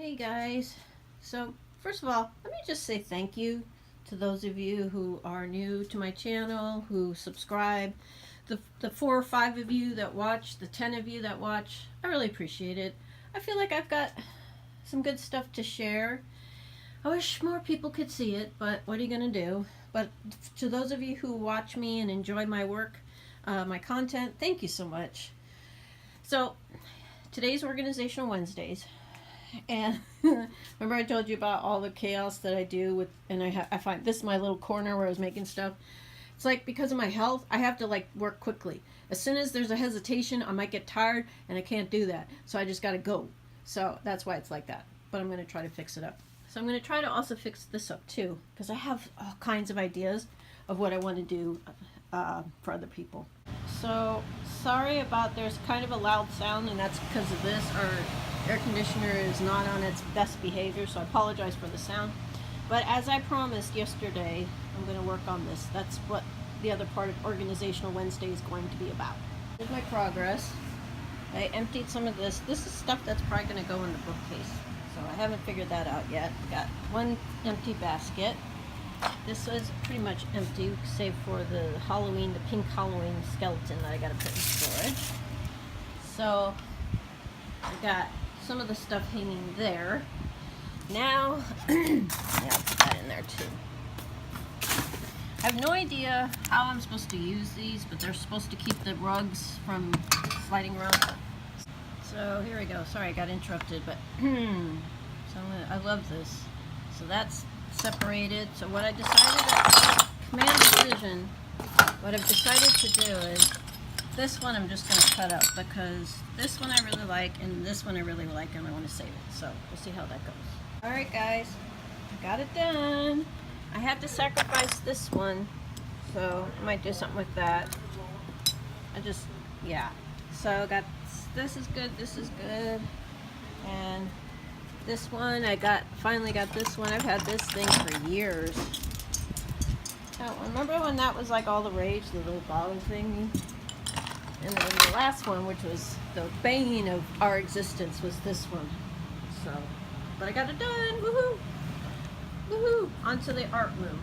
Hey guys, so first of all, let me just say thank you to those of you who are new to my channel, who subscribe, the 4 or 5 of you that watch, the 10 of you that watch. I really appreciate it. I feel like I've got some good stuff to share. I wish more people could see it, but what are you gonna do? But to those of you who watch me and enjoy my work, my content, thank you so much. So today's Organizational Wednesdays. And remember I told you about all the chaos that I do with, and I find this is my little corner where I was making stuff. It's like because of my health, I have to like work quickly. As soon as there's a hesitation, I might get tired and I can't do that. So I just got to go. So that's why it's like that. But I'm going to try to fix it up. So I'm going to try to also fix this up too, because I have all kinds of ideas of what I want to do for other people. So sorry about, there's kind of a loud sound, and that's because of this. Our air conditioner is not on its best behavior, so I apologize for the sound. But as I promised yesterday, I'm going to work on this. That's what the other part of Organizational Wednesday is going to be about. Here's my progress. I emptied some of this. This is stuff that's probably going to go in the bookcase, so I haven't figured that out yet. Got one empty basket. This was pretty much empty, save for the Halloween, the pink Halloween skeleton that I got to put in storage. So I got some of the stuff hanging there. Now, yeah, I'll put that in there too. I have no idea how I'm supposed to use these, but they're supposed to keep the rugs from sliding around. So here we go. Sorry, I got interrupted, but I love this. So that's separated. So what I decided, command decision, what I've decided to do is this one I'm just going to cut up, because this one I really like and this one I really like, and I want to save it. So we'll see how that goes. Alright guys, I got it done. I had to sacrifice this one, so I might do something with that. Yeah. So I got, this is good, and this one finally got this one. I've had this thing for years. Now, remember when that was like all the rage, the little bottle thingy? And then the last one, which was the bane of our existence, was this one. So, but I got it done. Woohoo! Woohoo! Onto the art room.